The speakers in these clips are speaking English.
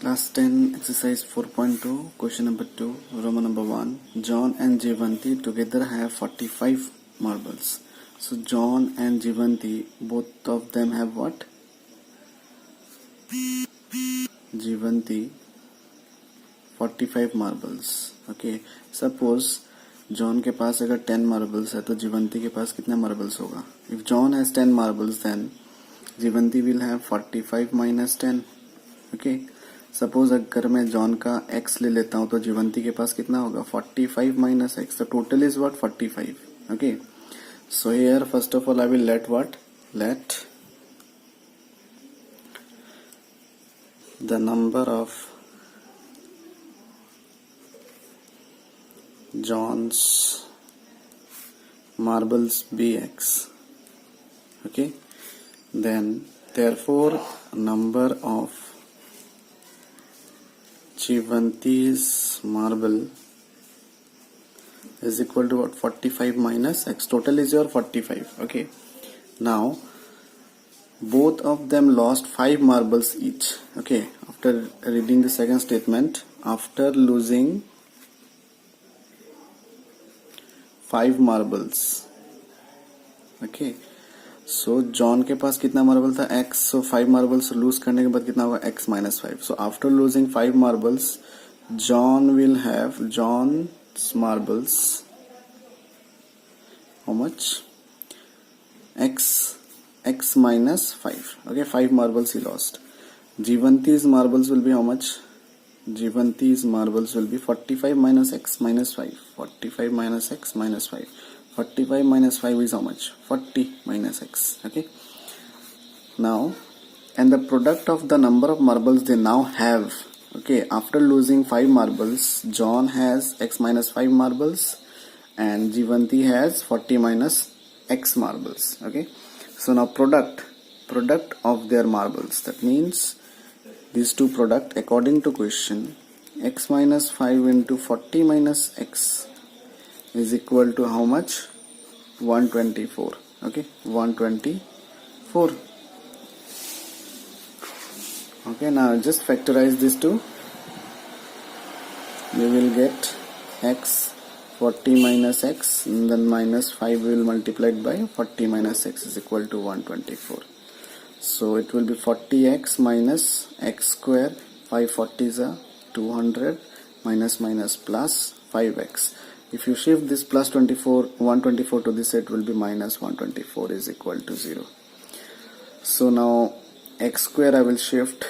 Class 10, exercise 4.2, question number 2, Roman number 1. John and Jivanti together have 45 marbles. So John and Jivanti, both of them have what? Jivanti, 45 marbles. Okay, suppose John के पास अगर 10 marbles है तो जीवंती के पास कितने marbles होगा? If John has 10 marbles, then जीवंती will have 45 minus 10. Okay. Suppose अगर मैं John का x ले लेता हूँ तो जीवंती के पास कितना होगा? 45 minus x. The total is what? 45. Okay. So here first of all I will let what? Let the number of John's marbles be x. Okay. Then therefore number of Jivanti's marble is equal to what? 45 minus x. Total is your 45. Okay. Now both of them lost 5 marbles each. Okay. After reading the second statement, after losing 5 marbles. Okay. So John के पास कितना marble था? X. So 5 marbles lose करने के बाद कितना होगा? X minus 5. So after losing 5 marbles, John will have John's marbles. How much? X minus 5. Okay, 5 marbles he lost. Jivanti's marbles will be how much? Jivanti's marbles will be 45 minus x minus 5. 45 minus x minus 5. 45 minus 5 is how much? 40 minus x. Okay. Now, and the product of the number of marbles they now have. Okay. After losing 5 marbles, John has x minus 5 marbles and Jivanti has 40 minus x marbles. Okay. So now product of their marbles. That means these two product according to question, x minus 5 into 40 minus x is equal to how much? 124. Okay, 124. Okay, now just factorize these two. You will get x 40 minus x and then minus 5 will multiply it by 40 minus x is equal to 124. So it will be 40x minus x square. 540 is a 200 minus plus 5x. If you shift this plus 124 to this, it will be minus 124 is equal to 0. So now x square I will shift.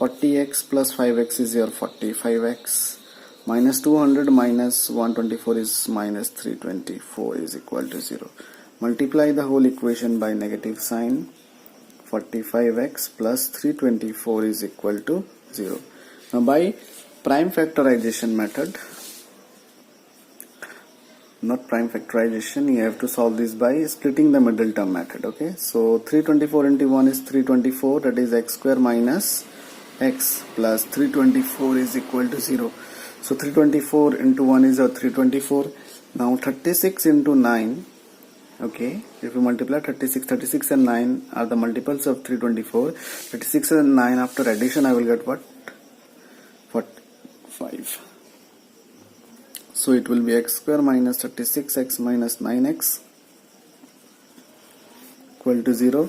40x plus 5x is your 45x. Minus 200 minus 124 is minus 324 is equal to 0. Multiply the whole equation by negative sign. 45x plus 324 is equal to 0. Now by prime factorization method, not prime factorization, you have to solve this by splitting the middle term method. Okay, so 324 into 1 is 324, that is x square minus x plus 324 is equal to 0. So 324 into 1 is a 324. Now 36 into 9. Okay, if you multiply 36 and 9 are the multiples of 324. 36 and 9 after addition I will get what? 5. So it will be x square minus 36x minus 9x equal to 0.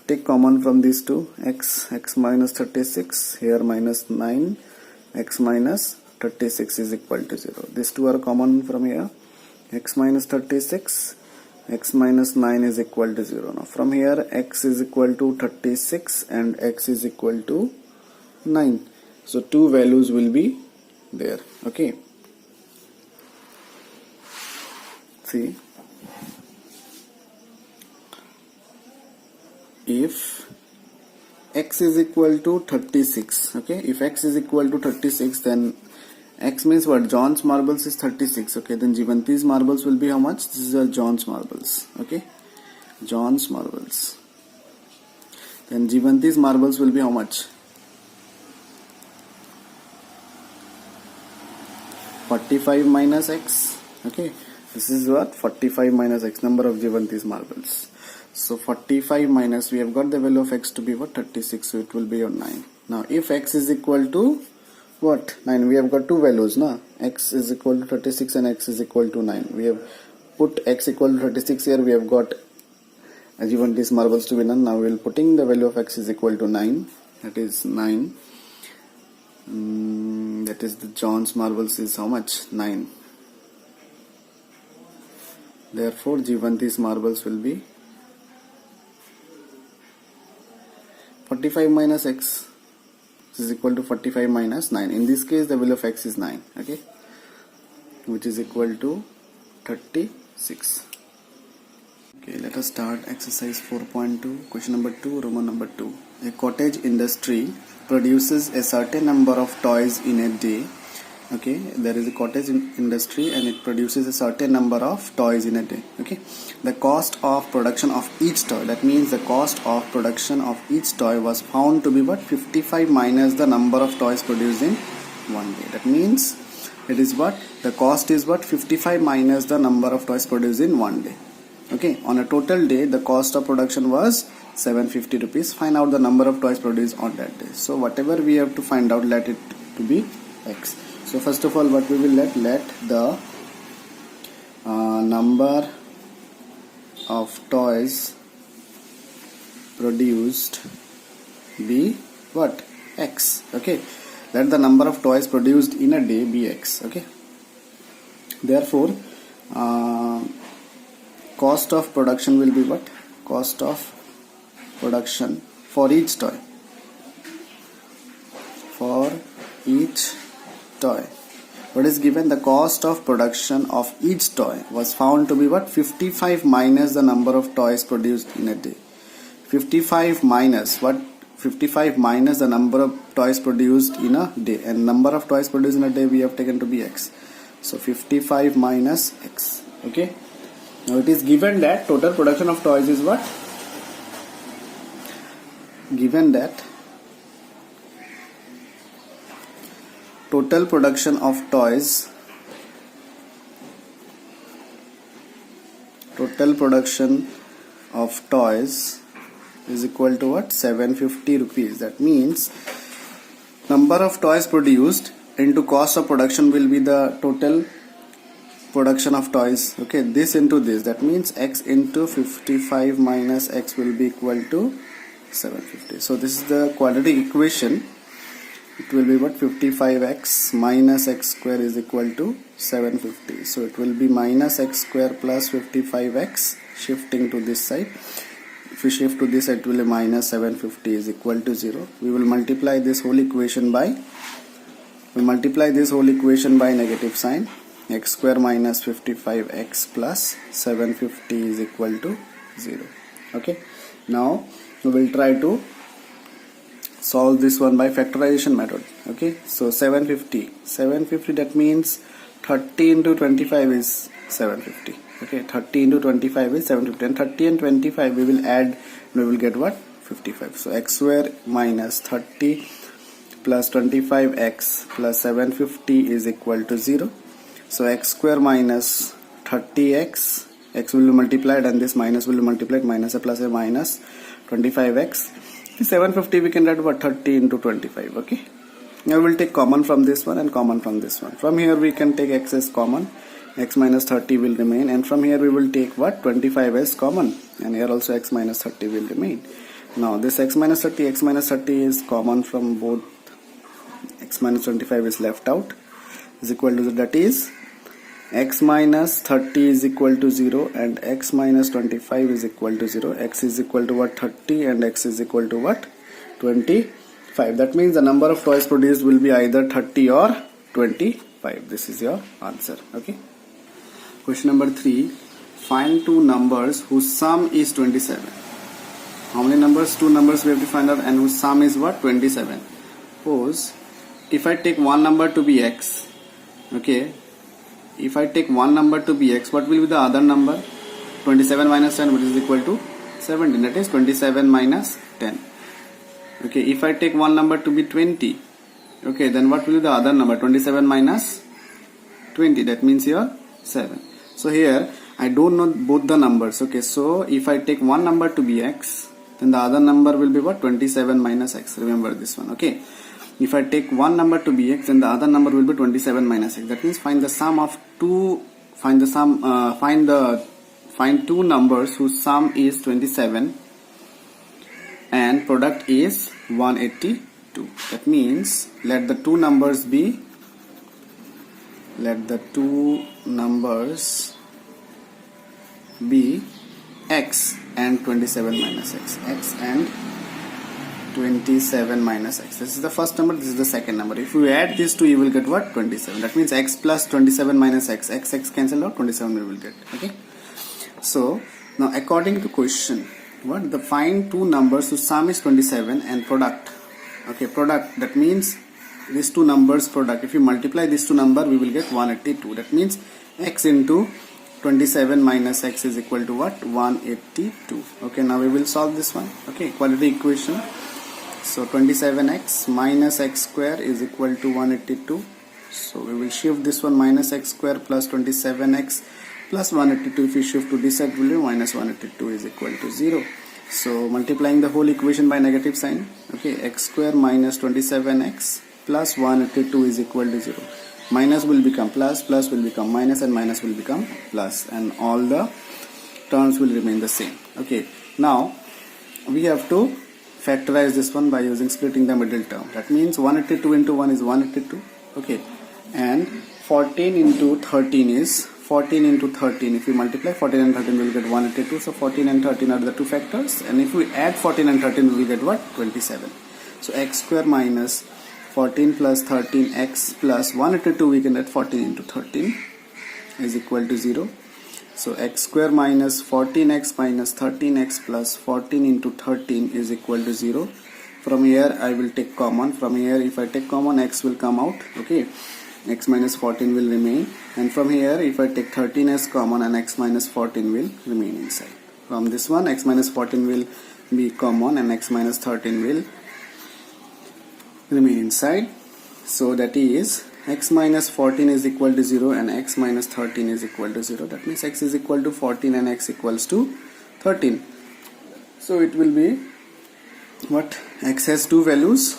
Take common from these two. X minus 36, here minus 9, x minus 36 is equal to 0. These two are common from here. X minus 36, x minus 9 is equal to 0. Now from here x is equal to 36 and x is equal to 9. So two values will be there. Okay. See, if x is equal to 36, okay, if x is equal to 36, then x means what? John's marbles is 36. Okay, then Jivanti's marbles will be how much? This is John's marbles. Okay, John's marbles. Then Jivanti's marbles will be how much? 45 minus x. Okay, this is what? 45 minus x, number of Jivanti's marbles. So 45 minus, we have got the value of x to be what? 36. So it will be your 9. Now if x is equal to what? 9. We have got two values, na? X is equal to 36 and x is equal to 9. We have put x equal to 36 here. We have got, as you want these marbles to be none, now we will putting the value of x is equal to 9. That is 9. That is the John's marbles is how much? 9. Therefore Jivanti's marbles will be 45 minus x is equal to 45 minus 9. In this case the value of x is 9, okay, which is equal to 36. Okay, let us start exercise 4.2. question number 2, Roman number 2. A cottage industry produces a certain number of toys in a day. Okay, there is a cottage industry and it produces a certain number of toys in a day. Okay, the cost of production of each toy, that means the cost of production of each toy was found to be what? 55 minus the number of toys produced in one day. That means it is what? The cost is what? 55 minus the number of toys produced in one day. Okay, on a total day the cost of production was 750 rupees. Find out the number of toys produced on that day. So whatever we have to find out, let it to be x. So first of all, what we will let the number of toys produced be what? X. Okay, let the number of toys produced in a day be x. Okay, therefore cost of production will be what? Cost of production for each toy. For each toy, what is given? The cost of production of each toy was found to be what? 55 minus the number of toys produced in a day. 55 minus what? 55 minus the number of toys produced in a day, and number of toys produced in a day we have taken to be x. So 55 minus x. Okay, now it is given that total production of toys is what? Given that total production of toys is equal to what? 750 rupees. That means number of toys produced into cost of production will be the total production of toys. Okay, this into this, that means x into 55 minus x will be equal to 750. So this is the quadratic equation. It will be what? 55x minus x square is equal to 750. So it will be minus x square plus 55x, shifting to this side. If we shift to this side, it will be minus 750 is equal to 0. We will multiply this whole equation by negative sign. X square minus 55x plus 750 is equal to 0. Okay, now we will try to solve this one by factorization method. Okay, so 750, that means 30 into 25 is 750. Okay, 30 into 25 is 750, and 30 and 25 we will add, we will get what? 55. So x square minus 30 plus 25x plus 750 is equal to 0. So x square minus 30x, x will be multiplied and this minus will be multiplied, minus a plus a minus 25x. 750 we can write what? 30 into 25. Okay, now we will take common from this one and common from this one. From here we can take x as common, x minus 30 will remain, and from here we will take what? 25 as common, and here also x minus 30 will remain. Now this x minus 30 is common from both. X minus 25 is left out, is equal to, that is x minus 30 is equal to 0 and x minus 25 is equal to 0. X is equal to what? 30 and x is equal to what? 25. That means the number of toys produced will be either 30 or 25. This is your answer. Okay. Question number 3. Find two numbers whose sum is 27. How many numbers? Two numbers we have to find out, and whose sum is what? 27. Suppose if I take one number to be x, okay, if I take one number to be x, what will be the other number? 27 minus 10, which is equal to 17. That is 27 minus 10. Okay, if I take one number to be 20, okay, then what will be the other number? 27 minus 20. That means here 7. So here I don't know both the numbers. Okay, so if I take one number to be x, then the other number will be what? 27 minus x. Remember this one. Okay, if I take one number to be x, then the other number will be 27 minus x. That means find the sum of two. Find two numbers whose sum is 27 and product is 182. That means let the two numbers be x and 27 minus x. X and 27 minus x. This is the first number, this is the second number. If you add these two, you will get what? 27. That means x plus 27 minus x. X cancel out, 27 we will get. Okay. So now according to question, what? The find two numbers whose sum is 27 and product. Okay, product, that means these two numbers product. If you multiply these two numbers, we will get 182. That means x into 27 minus x is equal to what? 182. Okay, now we will solve this one. Okay, equality equation. So 27x minus x square is equal to 182. So we will shift this one, minus x square plus 27x plus 182. If you shift to this side, will be minus 182 is equal to 0. So multiplying the whole equation by negative sign. Okay, x square minus 27x plus 182 is equal to 0. Minus will become plus, plus will become minus, and minus will become plus, and all the terms will remain the same. Okay, now we have to factorize this one by using splitting the middle term. That means 182 into 1 is 182. Okay, and 14 into 13 is 14 into 13. If we multiply 14 and 13, we will get 182. So 14 and 13 are the two factors, and if we add 14 and 13, we will get what? 27. So x square minus 14 plus 13x plus 182, we can get 14 into 13 is equal to 0. So x square minus 14x minus 13x plus 14 into 13 is equal to 0. From here I will take common. From here if I take common, x will come out. Okay, x minus 14 will remain, and from here if I take 13 as common, and x minus 14 will remain inside. From this one, x minus 14 will be common and x minus 13 will remain inside. So that is x minus 14 is equal to 0 and x minus 13 is equal to 0. That means x is equal to 14 and x equals to 13. So it will be what? X has two values.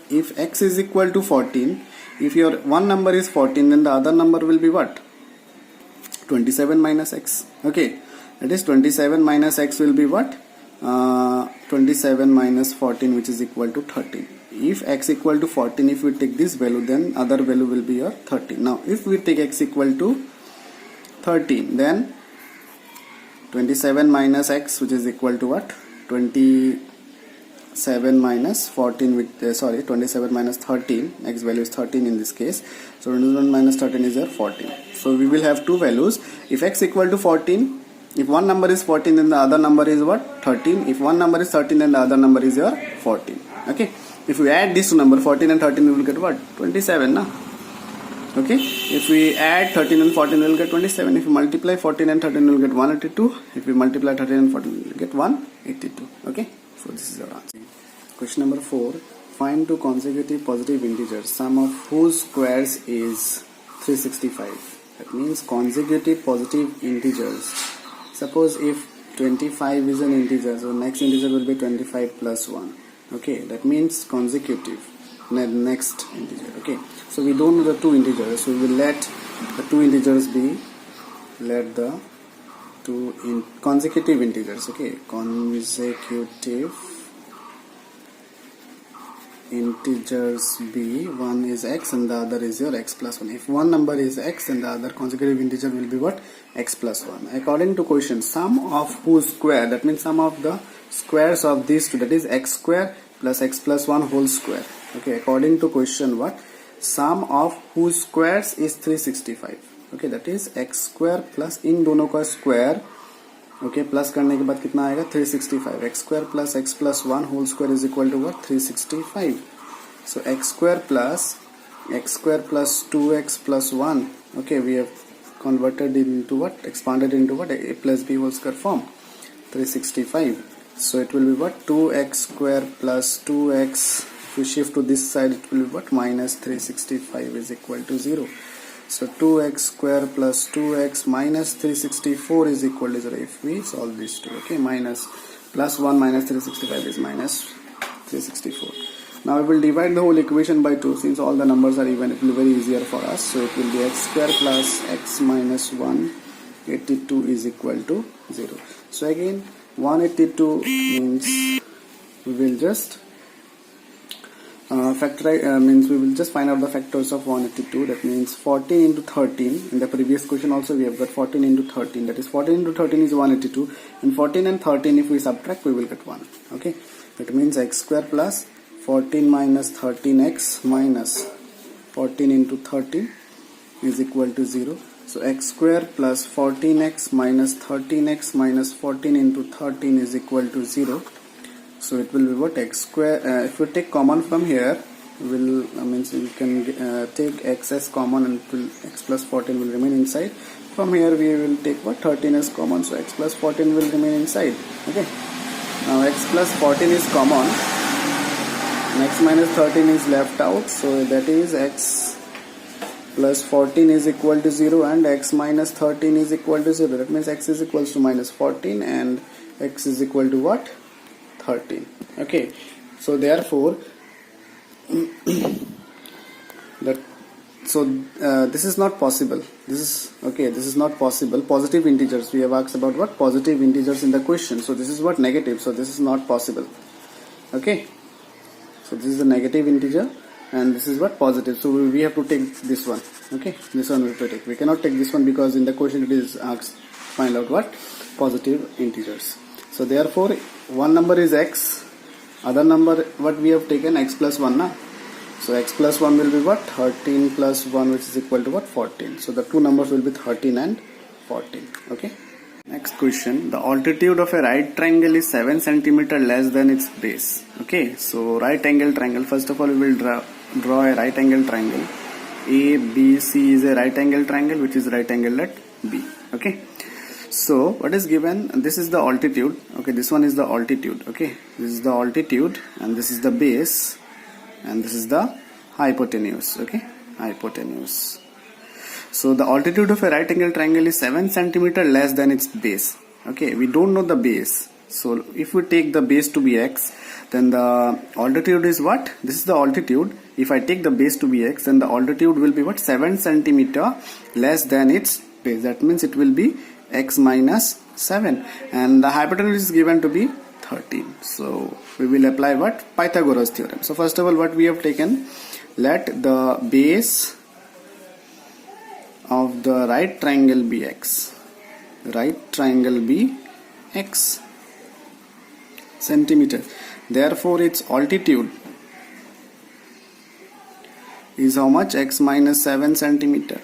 If x is equal to 14, if your one number is 14, then the other number will be what? 27 minus x. Okay, that is 27 minus x will be what? 27 minus 14, which is equal to 13. If x equal to 14, if we take this value, then other value will be your 13. Now if we take x equal to 13, then 27 minus x, which is equal to what? 27 minus 14 with 27 minus 13, x value is 13 in this case. So 27 minus 13 is your 14. So we will have two values. If x equal to 14, if one number is 14, then the other number is what? 13. If one number is 13, then the other number is your 14. Okay, if we add these two numbers 14 and 13, we will get what? 27 na? Okay, if we add 13 and 14, we will get 27. If we multiply 14 and 13, we will get 182. If we multiply 13 and 14, we will get 182. Okay, so this is our answer. Question number 4. Find two consecutive positive integers, sum of whose squares is 365. That means consecutive positive integers. Suppose if 25 is an integer, so next integer will be 25 plus 1. Okay, that means consecutive next integer. Okay, so we don't know the two integers, so we will let the two integers be, let the two consecutive integers. Okay, consecutive integers be, one is x and the other is your x plus 1. If one number is x, and the other consecutive integer will be what? X plus 1. According to question, sum of whose square, that means sum of the squares of these two, that is x square plus x plus 1 whole square. Okay, according to question, what? Sum of whose squares is 365. Okay, that is x square plus इन दोनों का square. Okay, plus करने के बाद कितना आएगा? 365. x square plus x plus 1 whole square is equal to what? 365. So x square plus 2x plus 1. Okay, we have converted into what? Expanded into what? A plus b whole square form. 365. So it will be what? 2x square plus 2x. If we shift to this side, it will be what? Minus 365 is equal to 0. So 2x square plus 2x minus 364 is equal to 0 if we solve these two. Okay, minus Plus 1 minus 365 is minus 364. Now we will divide the whole equation by 2. Since all the numbers are even, it will be very easier for us. So it will be x square plus x minus 182 is equal to 0. So again 182 means we will just means we will just find out the factors of 182. That means 14 into 13. In the previous question also we have got 14 into 13. That is 14 into 13 is 182. And 14 and 13 if we subtract we will get 1. Okay. That means x square plus 14 minus 13x minus 14 into 13 is equal to 0. So x square plus 14x minus 13x minus 14 into 13 is equal to 0. So it will be what? X square. If we take common from here, we can take x as common, and x plus 14 will remain inside. From here we will take what? 13 as common. So x plus 14 will remain inside. Okay. Now x plus 14 is common. X minus 13 is left out. So that is x plus 14 is equal to 0 and x minus 13 is equal to 0. That means x is equal to minus 14 and x is equal to what? 13. Okay, so therefore this is not possible. This is not possible. Positive integers, we have asked about what? Positive integers in the question. So this is what? Negative. So this is not possible. Okay, so this is a negative integer and this is what? Positive. So we have to take this one. Okay, this one we have to take. We cannot take this one because in the question it is asked find out what? Positive integers. So therefore one number is x, other number what we have taken? X plus 1 na? So x plus 1 will be what? 13 plus 1, which is equal to what? 14. So the two numbers will be 13 and 14. Okay. Next question. The altitude of a right triangle is 7 cm less than its base. Okay. So right angle triangle. First of all, we will draw a right angle triangle. A, B, C is a right angle triangle which is right angle at B. Okay. So what is given? This is the altitude. Okay, this one is the altitude. Okay, this is the altitude and this is the base and this is the hypotenuse. Okay, hypotenuse. So the altitude of a right angle triangle is 7 cm less than its base. Okay, we don't know the base. So if we take the base to be x, then the altitude is what? This is the altitude. If I take the base to be x, then the altitude will be what? 7 cm less than its base. That means it will be x minus 7 and the hypotenuse is given to be 13. So we will apply what? Pythagoras theorem. So first of all, what we have taken, let the base of the right triangle be x. Right triangle be x centimeter. Therefore its altitude is how much? X minus 7 centimeter.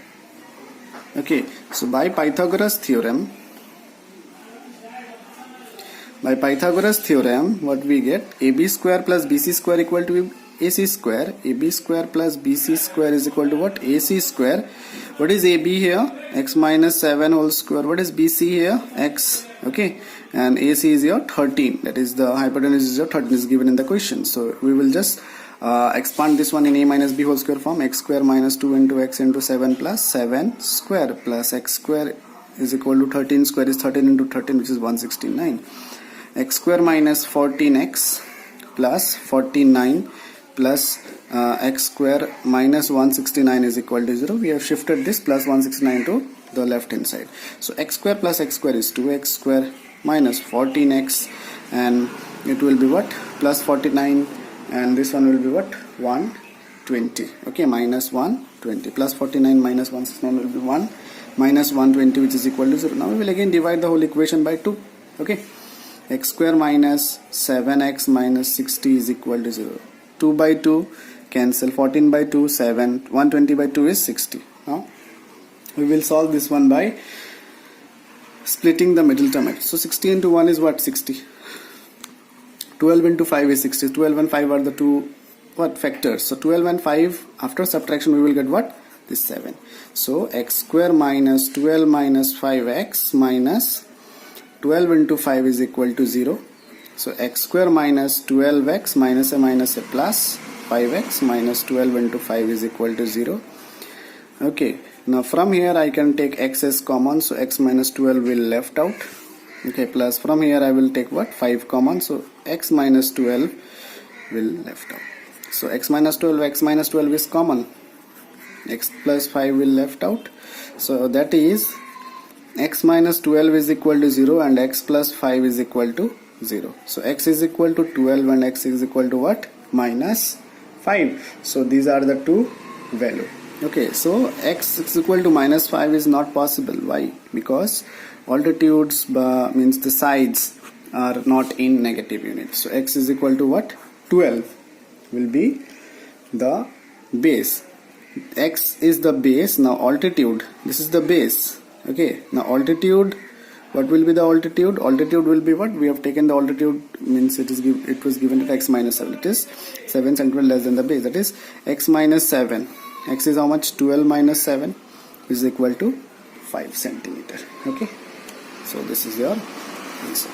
Okay, so by Pythagoras theorem, what we get? AB square plus BC square equal to AC square. AB square plus BC square is equal to what? AC square. What is AB here? X minus 7 whole square. What is BC here? X. Okay, and AC is here 13. That is the hypotenuse is here 13 is given in the question. So we will just expand this one in a minus b whole square form. X square minus 2 into x into 7 plus 7 square plus x square is equal to 13 square is 13 into 13, which is 169. X square minus 14x plus 49 plus x square minus 169 is equal to 0. We have shifted this plus 169 to the left hand side. So x square plus x square is 2x square minus 14x and it will be what? Plus 49 and this one will be what? 120. Okay, minus 120 plus 49 minus 169 will be 1 minus 120, which is equal to 0. Now we will again divide the whole equation by 2. Okay, x square minus 7x minus 60 is equal to 0. 2 by 2 cancel, 14 by 2 7, 120 by 2 is 60. Now we will solve this one by splitting the middle term. So 60 into 1 is what? 60. 12 into 5 is 60. 12 and 5 are the two what factors. So 12 and 5 after subtraction we will get what? This 7. So x square minus 12 minus 5x minus 12 into 5 is equal to 0. So x square minus 12x minus a plus 5x minus 12 into 5 is equal to 0. Okay, now from here I can take x as common, so x minus 12 will left out Okay, plus from here I will take what? 5 common, so x minus 12 will left out. So x minus 12 is common. X plus 5 will left out. So that is x minus 12 is equal to 0 and x plus 5 is equal to 0. So x is equal to 12 and x is equal to what? Minus 5. So these are the two value. Okay, so x is equal to minus 5 is not possible. Why? Because altitudes means the sides are not in negative units. So x is equal to what? 12 will be the base. X is the base. Now altitude, this is the base. Okay, now altitude, what will be the altitude? Altitude will be what? We have taken the altitude, means it was given at x minus 7. It is 7 centimeter less than the base. That is x minus 7. X is how much? 12 minus 7 is equal to 5 centimeter. Okay, so this is your answer.